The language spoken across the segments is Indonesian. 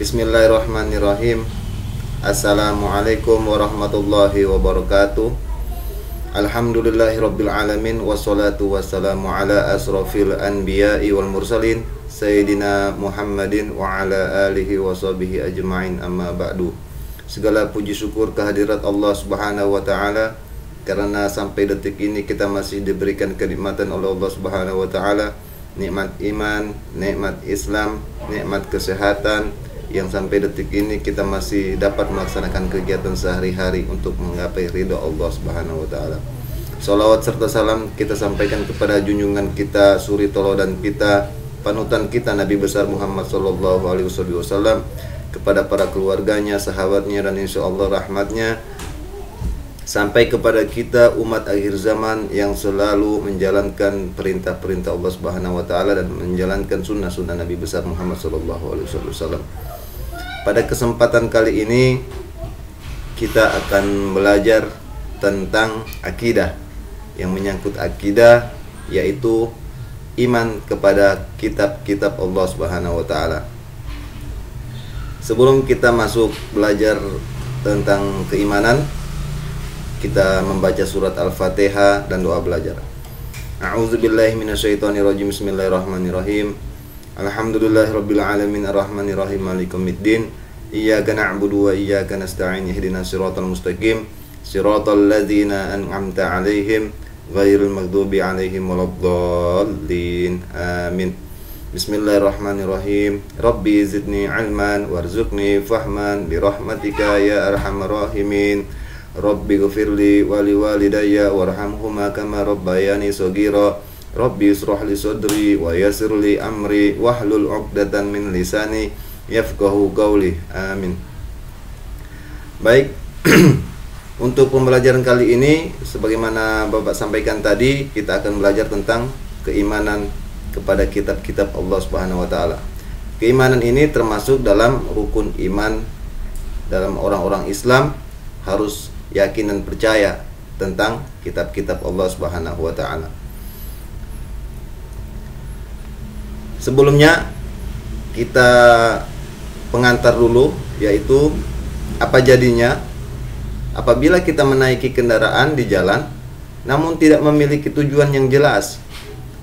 Bismillahirrahmanirrahim. Assalamualaikum warahmatullahi wabarakatuh. Alhamdulillahirabbil alamin wassalatu wassalamu ala asrofil anbiya'i wal mursalin Sayyidina Muhammadin wa ala alihi wa sahbihi ajma'in, amma ba'du. Segala puji syukur kehadirat Allah Subhanahu wa taala karena sampai detik ini kita masih diberikan kenikmatan oleh Allah Subhanahu wa taala, nikmat iman, nikmat Islam, nikmat kesehatan, yang sampai detik ini kita masih dapat melaksanakan kegiatan sehari-hari untuk menggapai ridha Allah Subhanahu wa taala. Salawat serta salam kita sampaikan kepada junjungan kita, suri teladan kita, panutan kita Nabi besar Muhammad sallallahu alaihi wasallam, kepada para keluarganya, sahabatnya, dan insyaallah rahmatnya, sampai kepada kita umat akhir zaman yang selalu menjalankan perintah-perintah Allah Subhanahu wa taala dan menjalankan sunnah-sunnah Nabi besar Muhammad sallallahu alaihi wasallam. Pada kesempatan kali ini kita akan belajar tentang akidah, yang menyangkut akidah yaitu iman kepada kitab-kitab Allah Subhanahu wa taala. Sebelum kita masuk belajar tentang keimanan, kita membaca surat Al-Fatihah dan doa belajar. A'udzubillahi minasyaitonirrajim. Bismillahirrahmanirrahim. Alhamdulillahirabbil alamin arrahmanirrahim maliki yaumiddin. Iyyaka na'budu wa iyyaka nasta'in. Ihdinas siratal mustaqim. Siratal ladzina an'amta 'alaihim ghairil maghdubi 'alaihim waladdallin. Amin. Bismillahirrahmanirrahim. Rabbi zidni 'ilman warzuqni fahman bi rahmatika ya arhamar rahimin. Rabbi ghfirli wa liwalidayya warhamhuma kama rabbayani shaghira. Rabbi ishrah li sadri wa yassir li amri wahlul 'uqdatam min lisani yafqahu qawli. Amin. Baik. Untuk pembelajaran kali ini, sebagaimana Bapak sampaikan tadi, kita akan belajar tentang keimanan kepada kitab-kitab Allah Subhanahu wa taala. Keimanan ini termasuk dalam rukun iman dalam orang-orang Islam, harus yakin dan percaya tentang kitab-kitab Allah Subhanahu wa taala. Sebelumnya kita pengantar dulu, yaitu apa jadinya apabila kita menaiki kendaraan di jalan namun tidak memiliki tujuan yang jelas.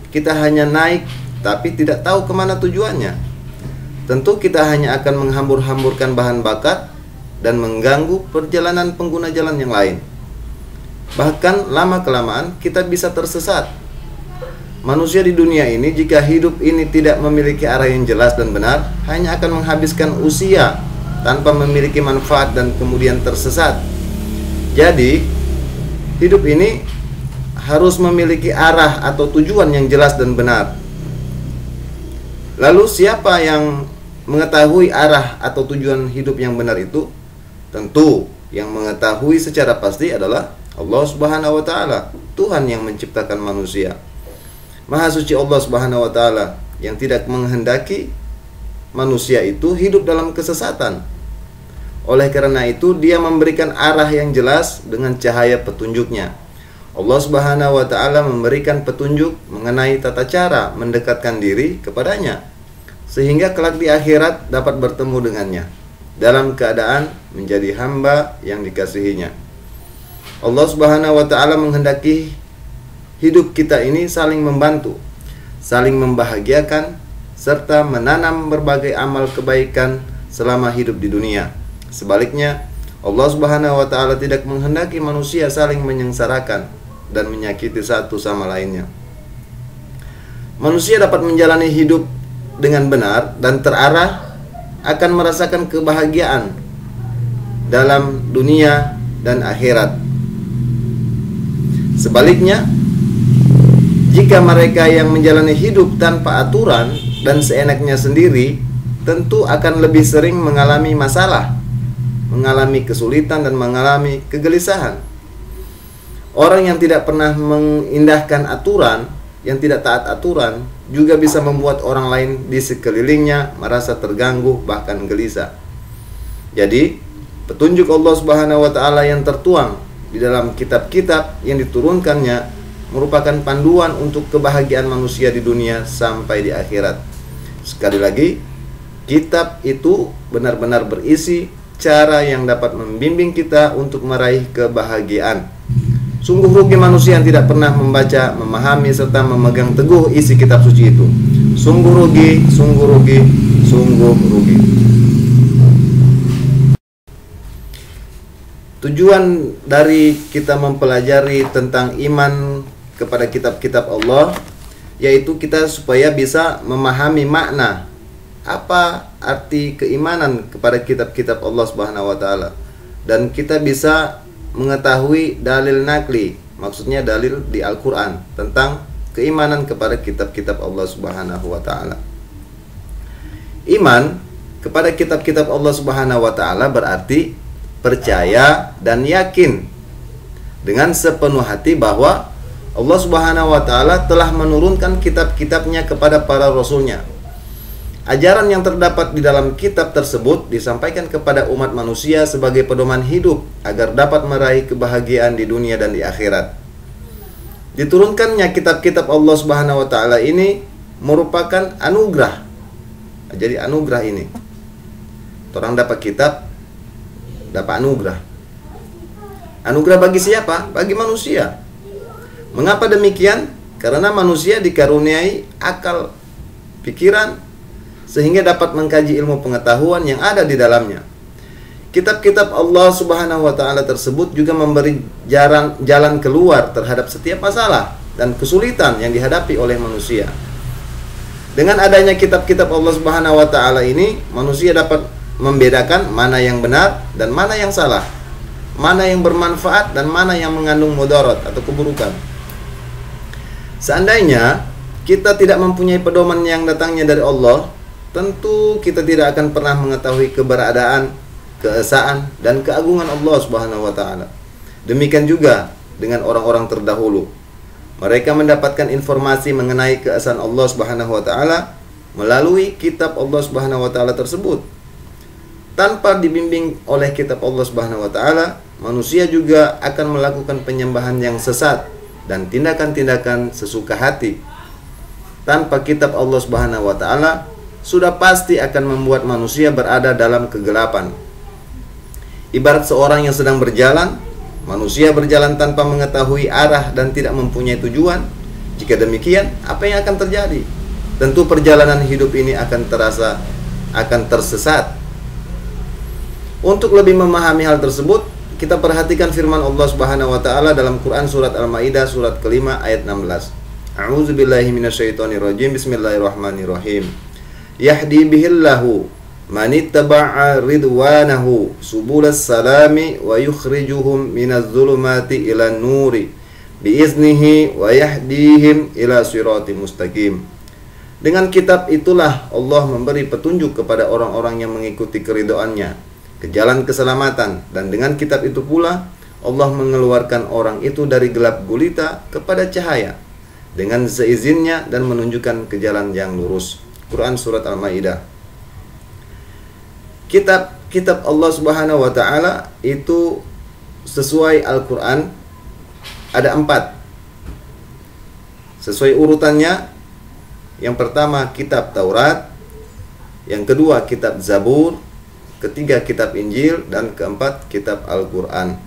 Kita hanya naik tapi tidak tahu kemana tujuannya. Tentu kita hanya akan menghambur-hamburkan bahan bakar dan mengganggu perjalanan pengguna jalan yang lain. Bahkan lama-kelamaan kita bisa tersesat. Manusia di dunia ini, jika hidup ini tidak memiliki arah yang jelas dan benar, hanya akan menghabiskan usia tanpa memiliki manfaat dan kemudian tersesat. Jadi, hidup ini harus memiliki arah atau tujuan yang jelas dan benar. Lalu siapa yang mengetahui arah atau tujuan hidup yang benar itu? Tentu yang mengetahui secara pasti adalah Allah Subhanahu wa taala, Tuhan yang menciptakan manusia. Maha suci Allah Subhanahu wa taala yang tidak menghendaki manusia itu hidup dalam kesesatan. Oleh karena itu, Dia memberikan arah yang jelas dengan cahaya petunjuknya. Allah Subhanahu wa taala memberikan petunjuk mengenai tata cara mendekatkan diri kepadanya, sehingga kelak di akhirat dapat bertemu dengannya dalam keadaan menjadi hamba yang dikasihinya. Allah Subhanahu wa taala menghendaki hidup kita ini saling membantu, saling membahagiakan, serta menanam berbagai amal kebaikan selama hidup di dunia. Sebaliknya, Allah Subhanahu wa taala tidak menghendaki manusia saling menyengsarakan dan menyakiti satu sama lainnya. Manusia dapat menjalani hidup dengan benar dan terarah, akan merasakan kebahagiaan dalam dunia dan akhirat. Sebaliknya, jika mereka yang menjalani hidup tanpa aturan dan seenaknya sendiri, tentu akan lebih sering mengalami masalah, mengalami kesulitan, dan mengalami kegelisahan. Orang yang tidak pernah mengindahkan aturan, yang tidak taat aturan, juga bisa membuat orang lain di sekelilingnya merasa terganggu, bahkan gelisah. Jadi, petunjuk Allah Subhanahu wa taala yang tertuang di dalam kitab-kitab yang diturunkannya merupakan panduan untuk kebahagiaan manusia di dunia sampai di akhirat. Sekali lagi, kitab itu benar-benar berisi cara yang dapat membimbing kita untuk meraih kebahagiaan. Sungguh rugi manusia yang tidak pernah membaca, memahami, serta memegang teguh isi kitab suci itu. Sungguh rugi, sungguh rugi, sungguh rugi. Tujuan dari kita mempelajari tentang iman kepada kitab-kitab Allah, yaitu kita supaya bisa memahami makna apa arti keimanan kepada kitab-kitab Allah Subhanahu wa taala, dan kita bisa mengetahui dalil nakli, maksudnya dalil di Al-Qur'an tentang keimanan kepada kitab-kitab Allah Subhanahu wa taala. Iman kepada kitab-kitab Allah Subhanahu wa taala berarti percaya dan yakin dengan sepenuh hati bahwa Allah Subhanahu wa taala telah menurunkan kitab-kitabnya kepada para rasulnya. Ajaran yang terdapat di dalam kitab tersebut disampaikan kepada umat manusia sebagai pedoman hidup agar dapat meraih kebahagiaan di dunia dan di akhirat. Diturunkannya kitab-kitab Allah Subhanahu wa taala ini merupakan anugerah. Jadi anugerah ini, orang dapat kitab, dapat anugerah. Anugerah bagi siapa? Bagi manusia. Mengapa demikian? Karena manusia dikaruniai akal, pikiran, sehingga dapat mengkaji ilmu pengetahuan yang ada di dalamnya. Kitab-kitab Allah Subhanahu wa taala tersebut juga memberi jalan keluar terhadap setiap masalah dan kesulitan yang dihadapi oleh manusia. Dengan adanya kitab-kitab Allah Subhanahu wa taala ini, manusia dapat membedakan mana yang benar dan mana yang salah, mana yang bermanfaat dan mana yang mengandung mudarat atau keburukan. Seandainya kita tidak mempunyai pedoman yang datangnya dari Allah, tentu kita tidak akan pernah mengetahui keberadaan, keesaan, dan keagungan Allah Subhanahu wa taala. Demikian juga dengan orang-orang terdahulu. Mereka mendapatkan informasi mengenai keesaan Allah Subhanahu wa taala melalui kitab Allah Subhanahu wa taala tersebut. Tanpa dibimbing oleh kitab Allah Subhanahu wa taala, manusia juga akan melakukan penyembahan yang sesat dan tindakan-tindakan sesuka hati. Tanpa kitab Allah Subhanahu wa taala, sudah pasti akan membuat manusia berada dalam kegelapan. Ibarat seorang yang sedang berjalan, manusia berjalan tanpa mengetahui arah dan tidak mempunyai tujuan. Jika demikian, apa yang akan terjadi? Tentu perjalanan hidup ini akan tersesat. Untuk lebih memahami hal tersebut, kita perhatikan firman Allah Subhanahu wa taala dalam Quran surat Al-Maidah surat kelima ayat 16. A'udzubillahi minasyaitonirrajim. Bismillahirrahmanirrahim. Yahdi bihillahu manittaba'a ridwanahu subulas salami wa yukhrijuhum minaz zulumati ilan nuri biiznihi wa yahdihim ila siratim mustaqim. Dengan kitab itulah Allah memberi petunjuk kepada orang-orang yang mengikuti keridhaannya ke jalan keselamatan, dan dengan kitab itu pula Allah mengeluarkan orang itu dari gelap gulita kepada cahaya dengan seizinnya dan menunjukkan ke jalan yang lurus. Quran surat Al-Maidah. Kitab Allah Subhanahu wa taala itu sesuai Al-Quran ada 4 sesuai urutannya. Yang pertama kitab Taurat, yang kedua kitab Zabur, ketiga kitab Injil, dan keempat kitab Al-Quran.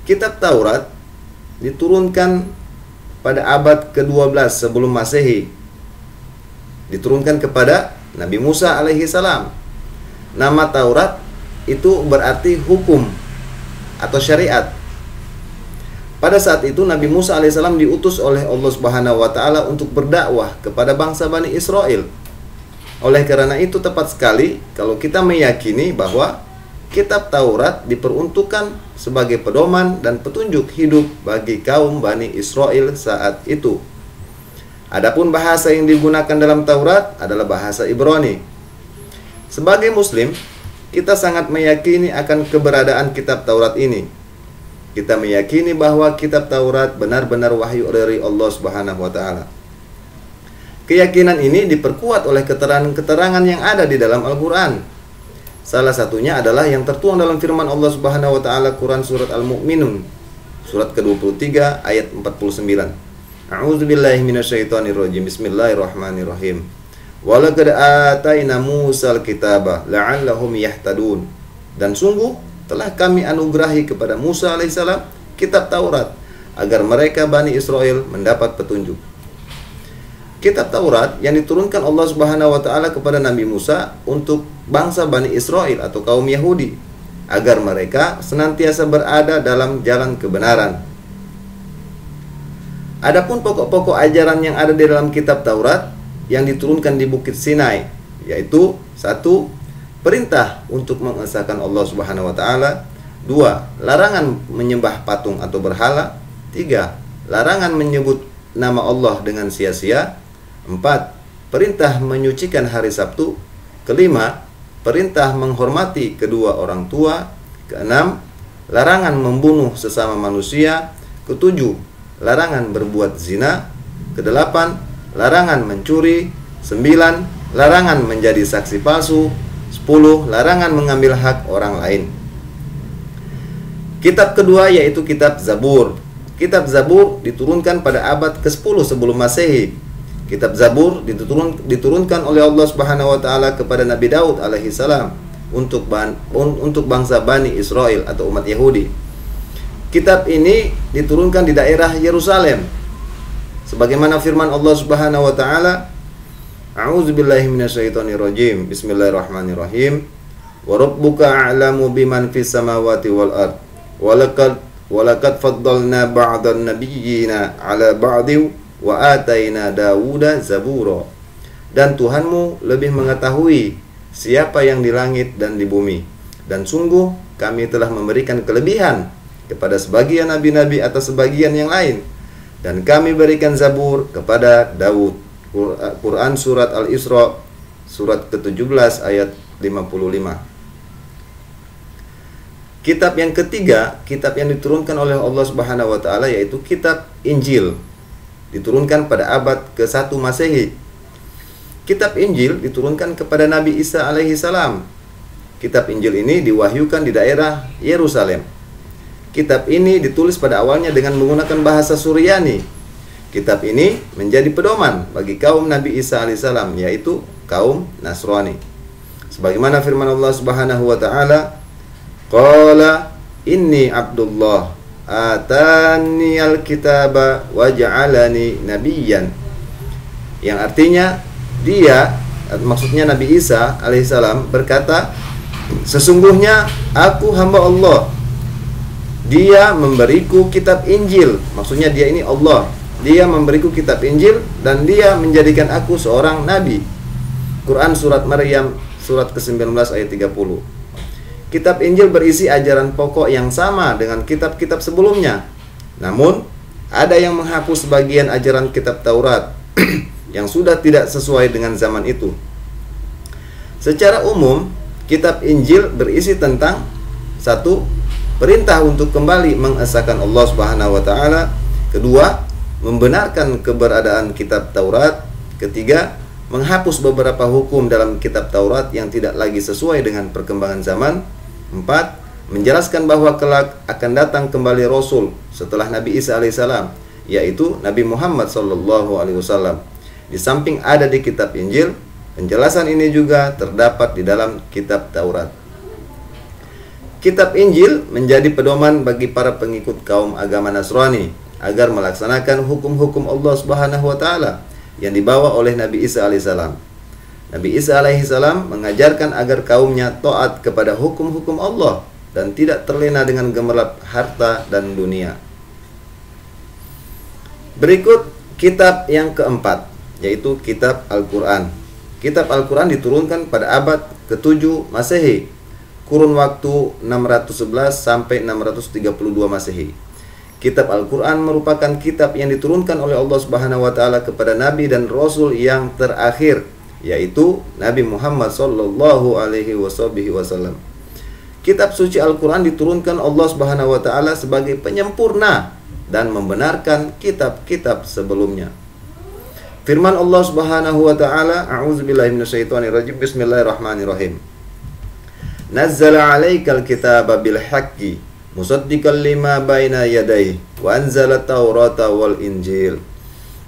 Kitab Taurat diturunkan pada abad ke-12 sebelum Masehi. Diturunkan kepada Nabi Musa alaihi salam. Nama Taurat itu berarti hukum atau syariat. Pada saat itu Nabi Musa alaihi salam diutus oleh Allah Subhanahu wa taala untuk berdakwah kepada bangsa Bani Israel. Oleh karena itu tepat sekali kalau kita meyakini bahwa kitab Taurat diperuntukkan sebagai pedoman dan petunjuk hidup bagi kaum Bani Israel saat itu. Adapun bahasa yang digunakan dalam Taurat adalah bahasa Ibrani. Sebagai muslim, kita sangat meyakini akan keberadaan kitab Taurat ini. Kita meyakini bahwa kitab Taurat benar-benar wahyu dari Allah Subhanahu wa taala. Keyakinan ini diperkuat oleh keterangan-keterangan yang ada di dalam Al-Quran. Salah satunya adalah yang tertuang dalam firman Allah Subhanahu wa taala Quran surat Al-Mu'minun surat ke-23 ayat 49. A'udzubillahi minasyaitonirrajim. Bismillahirrahmanirrahim. Walaqad ataina Musal kitaba la'allahum yahtadun. Dan sungguh telah kami anugerahi kepada Musa alaihissalam kitab Taurat agar mereka Bani Israel mendapat petunjuk. Kitab Taurat yang diturunkan Allah Subhanahu wa taala kepada Nabi Musa untuk bangsa Bani Israel atau kaum Yahudi agar mereka senantiasa berada dalam jalan kebenaran. Adapun pokok-pokok ajaran yang ada di dalam kitab Taurat yang diturunkan di Bukit Sinai, yaitu 1. Perintah untuk mengesahkan Allah Subhanahu wa taala. 2. Larangan menyembah patung atau berhala. 3. Larangan menyebut nama Allah dengan sia-sia. 4. Perintah menyucikan hari Sabtu. 5. Perintah menghormati kedua orang tua. 6. Larangan membunuh sesama manusia. 7. Larangan berbuat zina. 8. Larangan mencuri. 9. Larangan menjadi saksi palsu. 10. Larangan mengambil hak orang lain. Kitab kedua yaitu kitab Zabur. Kitab Zabur diturunkan pada abad ke-10 sebelum Masehi. Kitab Zabur diturunkan oleh Allah Subhanahu wa taala kepada Nabi Daud alaihi salam untuk bangsa Bani Israel atau umat Yahudi. Kitab ini diturunkan di daerah Yerusalem. Sebagaimana firman Allah Subhanahu wa taala, A'udzubillahi minasyaitonirrajim. Bismillahirrahmanirrahim. Wa rabbuka a'lamu biman fis samawati wal ard. Walaqad faddalna ba'dan nabiyyina 'ala ba'din wa ataina Dawuda zabura. Dan Tuhanmu lebih mengetahui siapa yang di langit dan di bumi. Dan sungguh kami telah memberikan kelebihan kepada sebagian nabi-nabi atas sebagian yang lain. Dan kami berikan Zabur kepada Daud. Quran surat Al-Isra surat ke-17 ayat 55. Kitab yang ketiga, kitab yang diturunkan oleh Allah Subhanahu wa taala yaitu kitab Injil. Diturunkan pada abad ke-1 Masehi. Kitab Injil diturunkan kepada Nabi Isa alaihi salam. Kitab Injil ini diwahyukan di daerah Yerusalem. Kitab ini ditulis pada awalnya dengan menggunakan bahasa Suryani. Kitab ini menjadi pedoman bagi kaum Nabi Isa alaihissalam, yaitu kaum Nasrani. Sebagaimana firman Allah Subhanahu wa taala, Qala inni Abdullah atani al-kitaba wa ja'alani nabiyyan. Yang artinya dia, maksudnya Nabi Isa alaihissalam berkata, sesungguhnya aku hamba Allah. Dia memberiku kitab Injil. Maksudnya dia ini Allah. Dia memberiku kitab Injil dan dia menjadikan aku seorang nabi. Quran surat Maryam surat ke-19 ayat 30. Kitab Injil berisi ajaran pokok yang sama dengan kitab-kitab sebelumnya. Namun, ada yang menghapus sebagian ajaran kitab Taurat yang sudah tidak sesuai dengan zaman itu. Secara umum, kitab Injil berisi tentang 1. Perintah untuk kembali mengesahkan Allah Subhanahu wa taala. 2. Membenarkan keberadaan kitab Taurat. 3. Menghapus beberapa hukum dalam kitab Taurat yang tidak lagi sesuai dengan perkembangan zaman. 4. Menjelaskan bahwa kelak akan datang kembali Rasul setelah Nabi Isa alaihissalam, yaitu Nabi Muhammad sallallahu alaihi wasallam. Di samping ada di kitab Injil, penjelasan ini juga terdapat di dalam kitab Taurat. Kitab Injil menjadi pedoman bagi para pengikut kaum agama Nasrani agar melaksanakan hukum-hukum Allah Subhanahu wa taala yang dibawa oleh Nabi Isa alaihissalam. Nabi Isa alaihissalam mengajarkan agar kaumnya taat kepada hukum-hukum Allah dan tidak terlena dengan gemerlap harta dan dunia. Berikut kitab yang keempat, yaitu kitab Al-Quran. Kitab Al-Quran diturunkan pada abad ke-7 Masehi, kurun waktu 611 sampai 632 Masehi. Kitab Al-Quran merupakan kitab yang diturunkan oleh Allah Subhanahu wa taala kepada nabi dan rasul yang terakhir, yaitu Nabi Muhammad sallallahu alaihi wasallam. Kitab suci Al-Quran diturunkan Allah Subhanahu wa taala sebagai penyempurna dan membenarkan kitab-kitab sebelumnya. Firman Allah Subhanahu wa taala, A'udzubillahi minasyaitonirrajim. Bismillahirrahmanirrahim. Nazzala 'alaikal kitaba bil haqqi musaddiqan lima baina yadayhi wa anzala taurata wal injil.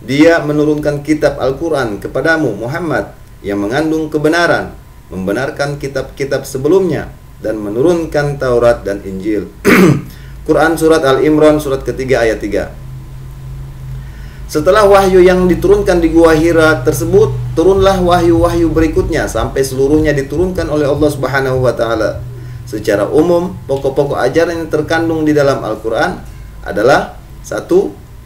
Dia menurunkan kitab Al-Quran kepadamu Muhammad yang mengandung kebenaran, membenarkan kitab-kitab sebelumnya dan menurunkan Taurat dan Injil. Quran surat Al-Imran surat ketiga ayat 3. Setelah wahyu yang diturunkan di Gua Hira tersebut, turunlah wahyu-wahyu berikutnya sampai seluruhnya diturunkan oleh Allah Subhanahu wa taala. Secara umum, pokok-pokok ajaran yang terkandung di dalam Al-Qur'an adalah 1.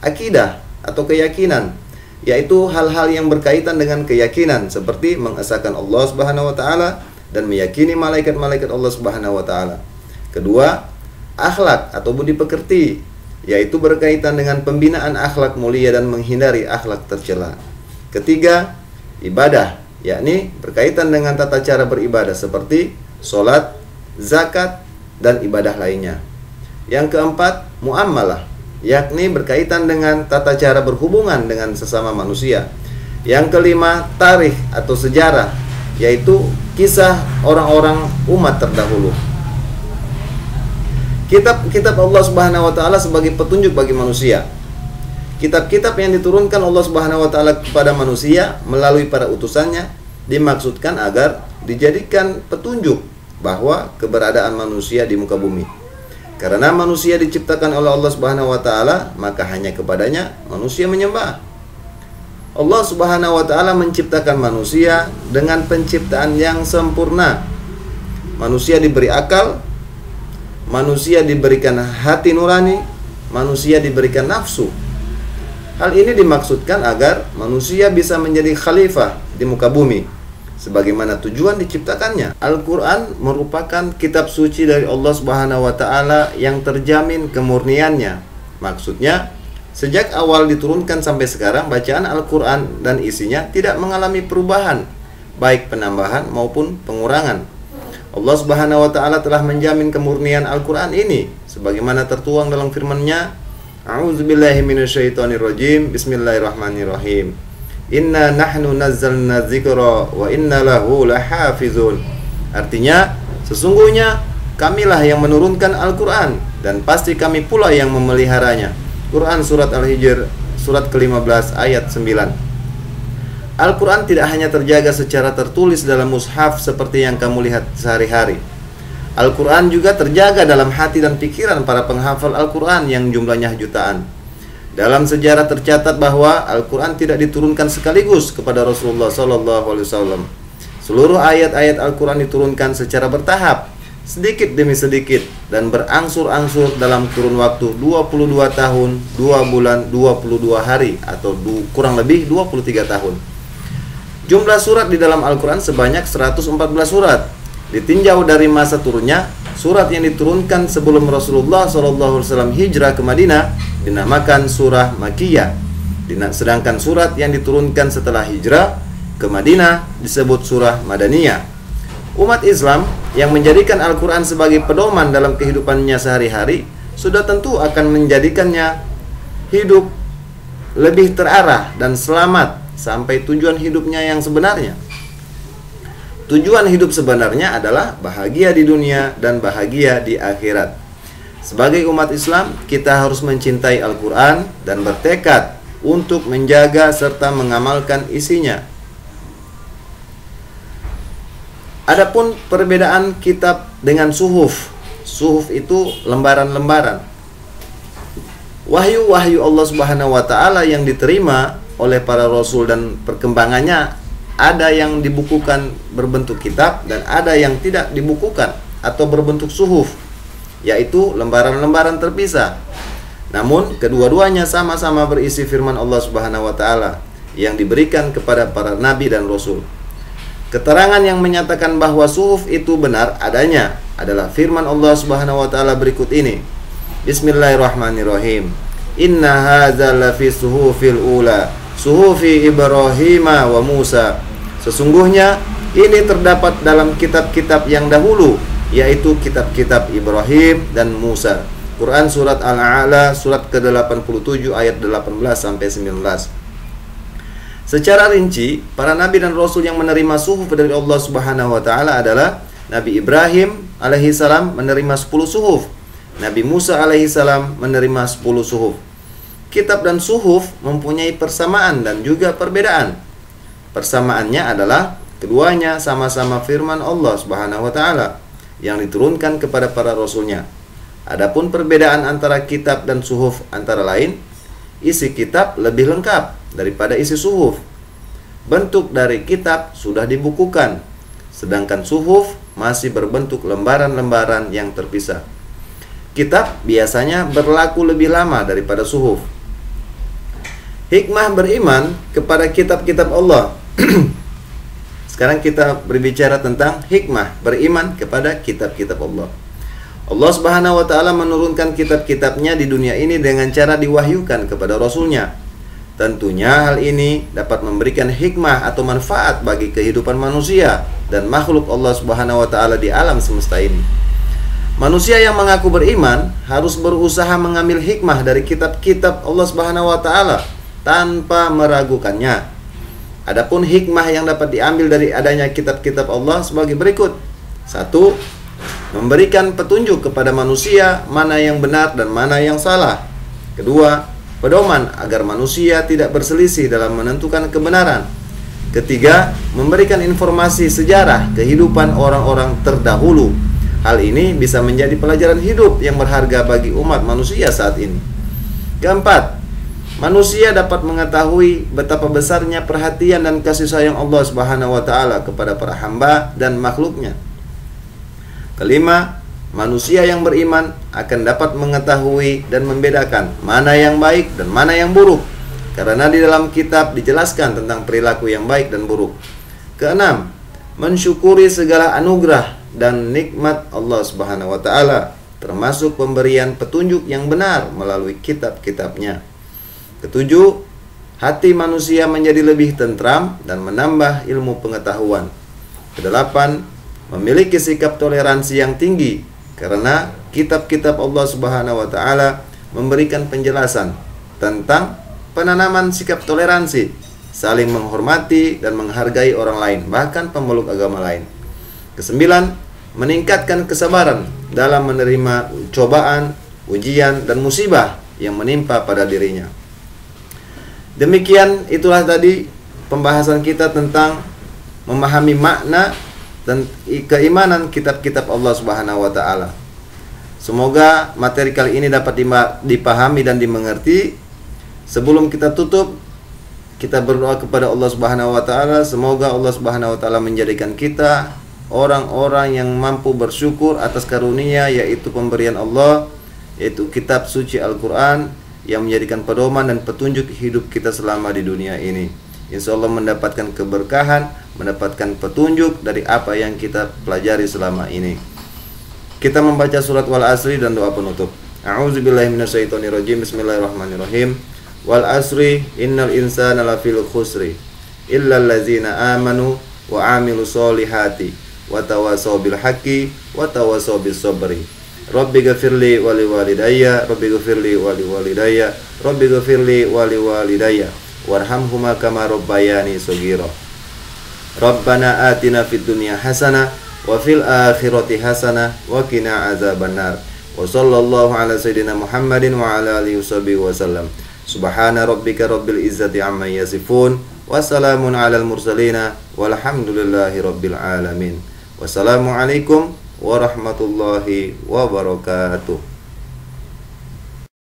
Akidah atau keyakinan, yaitu hal-hal yang berkaitan dengan keyakinan seperti mengesahkan Allah Subhanahu wa taala dan meyakini malaikat-malaikat Allah Subhanahu wa taala. 2. Akhlak atau budi pekerti, yaitu berkaitan dengan pembinaan akhlak mulia dan menghindari akhlak tercela. 3. Ibadah, yakni berkaitan dengan tata cara beribadah seperti sholat, zakat, dan ibadah lainnya. Yang 4. Muamalah, yakni berkaitan dengan tata cara berhubungan dengan sesama manusia. Yang 5. Tarikh atau sejarah, yaitu kisah orang-orang umat terdahulu. Kitab-kitab Allah Subhanahu wa taala sebagai petunjuk bagi manusia. Kitab-kitab yang diturunkan Allah Subhanahu wa taala kepada manusia melalui para utusannya dimaksudkan agar dijadikan petunjuk bahwa keberadaan manusia di muka bumi. Karena manusia diciptakan oleh Allah Subhanahu wa taala, maka hanya kepadanya manusia menyembah. Allah Subhanahu wa taala menciptakan manusia dengan penciptaan yang sempurna. Manusia diberi akal, manusia diberikan hati nurani, manusia diberikan nafsu. Hal ini dimaksudkan agar manusia bisa menjadi khalifah di muka bumi, sebagaimana tujuan diciptakannya. Al-Quran merupakan kitab suci dari Allah Subhanahu wa taala yang terjamin kemurniannya. Maksudnya, sejak awal diturunkan sampai sekarang, bacaan Al-Quran dan isinya tidak mengalami perubahan, baik penambahan maupun pengurangan. Allah Subhanahu wa taala telah menjamin kemurnian Al-Quran ini sebagaimana tertuang dalam firman-Nya, A'udzubillahi minasyaitonirrajim, Bismillahirrahmanirrahim. Inna nahnu nazzalna dzikra wa inna lahu lahafizun. Artinya, sesungguhnya kamilah yang menurunkan Al-Quran dan pasti kami pula yang memeliharanya. Quran surat Al-Hijr surat ke-15 ayat 9. Al-Quran tidak hanya terjaga secara tertulis dalam mushaf seperti yang kamu lihat sehari-hari. Al-Quran juga terjaga dalam hati dan pikiran para penghafal Al-Quran yang jumlahnya jutaan. Dalam sejarah tercatat bahwa Al-Quran tidak diturunkan sekaligus kepada Rasulullah SAW. Seluruh ayat-ayat Al-Quran diturunkan secara bertahap, sedikit demi sedikit, dan berangsur-angsur dalam kurun waktu 22 tahun, 2 bulan, 22 hari, atau kurang lebih 23 tahun. Jumlah surat di dalam Al-Quran sebanyak 114 surat. Ditinjau dari masa turunnya, surat yang diturunkan sebelum Rasulullah SAW hijrah ke Madinah dinamakan surah Makkiyah. Sedangkan surat yang diturunkan setelah hijrah ke Madinah disebut surah Madaniyah. Umat Islam yang menjadikan Al-Quran sebagai pedoman dalam kehidupannya sehari-hari sudah tentu akan menjadikannya hidup lebih terarah dan selamat sampai tujuan hidupnya yang sebenarnya. Tujuan hidup sebenarnya adalah bahagia di dunia dan bahagia di akhirat. Sebagai umat Islam, kita harus mencintai Al-Quran dan bertekad untuk menjaga serta mengamalkan isinya. Adapun perbedaan kitab dengan suhuf. Suhuf itu lembaran-lembaran. Wahyu-wahyu Allah Subhanahu wa taala yang diterima oleh para rasul dan perkembangannya ada yang dibukukan berbentuk kitab dan ada yang tidak dibukukan atau berbentuk suhuf, yaitu lembaran-lembaran terpisah. Namun kedua-duanya sama-sama berisi firman Allah Subhanahu wa taala yang diberikan kepada para nabi dan rasul. Keterangan yang menyatakan bahwa suhuf itu benar adanya adalah firman Allah Subhanahu wa taala berikut ini. Bismillahirrahmanirrahim. Inna hadza lafi suhufil ula, suhufi Ibrahim wa Musa. Sesungguhnya ini terdapat dalam kitab-kitab yang dahulu, yaitu kitab-kitab Ibrahim dan Musa. Quran surat Al-A'la surat ke-87 ayat 18 sampai 19. Secara rinci, para nabi dan rasul yang menerima suhuf dari Allah Subhanahu wa taala adalah Nabi Ibrahim alaihi salam menerima 10 suhuf. Nabi Musa alaihi salam menerima 10 suhuf. Kitab dan suhuf mempunyai persamaan dan juga perbedaan. Persamaannya adalah Keduanya sama-sama firman Allah Subhanahu wa taala yang diturunkan kepada para rasulnya. Adapun perbedaan antara kitab dan suhuf antara lain, isi kitab lebih lengkap daripada isi suhuf. Bentuk dari kitab sudah dibukukan, sedangkan suhuf masih berbentuk lembaran-lembaran yang terpisah. Kitab biasanya berlaku lebih lama daripada suhuf. Hikmah beriman kepada kitab-kitab Allah. Sekarang kita berbicara tentang hikmah beriman kepada kitab-kitab Allah. Allah Subhanahu wa taala menurunkan kitab-kitabnya di dunia ini dengan cara diwahyukan kepada rasulnya. Tentunya hal ini dapat memberikan hikmah atau manfaat bagi kehidupan manusia dan makhluk Allah Subhanahu wa taala di alam semesta ini. Manusia yang mengaku beriman harus berusaha mengambil hikmah dari kitab-kitab Allah Subhanahu wa taala tanpa meragukannya. Adapun hikmah yang dapat diambil dari adanya kitab-kitab Allah sebagai berikut. 1. Memberikan petunjuk kepada manusia mana yang benar dan mana yang salah. 2. Pedoman agar manusia tidak berselisih dalam menentukan kebenaran. 3. Memberikan informasi sejarah kehidupan orang-orang terdahulu. Hal ini bisa menjadi pelajaran hidup yang berharga bagi umat manusia saat ini. 4. Manusia dapat mengetahui betapa besarnya perhatian dan kasih sayang Allah Subhanahu wa taala kepada para hamba dan makhluknya. 5. Manusia yang beriman akan dapat mengetahui dan membedakan mana yang baik dan mana yang buruk, karena di dalam kitab dijelaskan tentang perilaku yang baik dan buruk. 6. Mensyukuri segala anugerah dan nikmat Allah Subhanahu wa taala, termasuk pemberian petunjuk yang benar melalui kitab-kitabnya. 7. Hati manusia menjadi lebih tentram dan menambah ilmu pengetahuan. 8. Memiliki sikap toleransi yang tinggi, karena kitab-kitab Allah Subhanahu wa taala memberikan penjelasan tentang penanaman sikap toleransi, saling menghormati dan menghargai orang lain, bahkan pemeluk agama lain. 9. Meningkatkan kesabaran dalam menerima cobaan, ujian, dan musibah yang menimpa pada dirinya. Demikian itulah tadi pembahasan kita tentang memahami makna dan keimanan kitab-kitab Allah Subhanahu wa taala. Semoga materi kali ini dapat dipahami dan dimengerti. Sebelum kita tutup, kita berdoa kepada Allah Subhanahu wa taala, semoga Allah Subhanahu wa taala menjadikan kita orang-orang yang mampu bersyukur atas karunia, yaitu pemberian Allah, yaitu kitab suci Al-Qur'an yang menjadikan pedoman dan petunjuk hidup kita selama di dunia ini. Insya Allah mendapatkan keberkahan, mendapatkan petunjuk dari apa yang kita pelajari selama ini. Kita membaca surat Wal Asri dan doa penutup. A'udzubillahi minasyaitonirrajim. Bismillahirrahmanirrahim. Wal asri innal insana lafil khusri illal ladzina amanu wa amilu solihati wa tawasaw bil haqqi wa tawasaw bis sabri. Rabbi ghafirli wa liwalidayya, Rabbi ghafirli wa liwalidayya, Rabbi ghafirli wa liwalidayya, warhamhuma kama rabbayani shaghira. Rabbana atina fid dunya hasanah wa fil akhirati hasanah wa qina azabannar. Wa sallallahu ala sayyidina Muhammadin wa ala alihi wasallam. Subhana rabbika rabbil izzati amma yasifun, wa salamun alal mursalina walhamdulillahi rabbil alamin. Wassalamualaikum warahmatullahi wabarakatuh.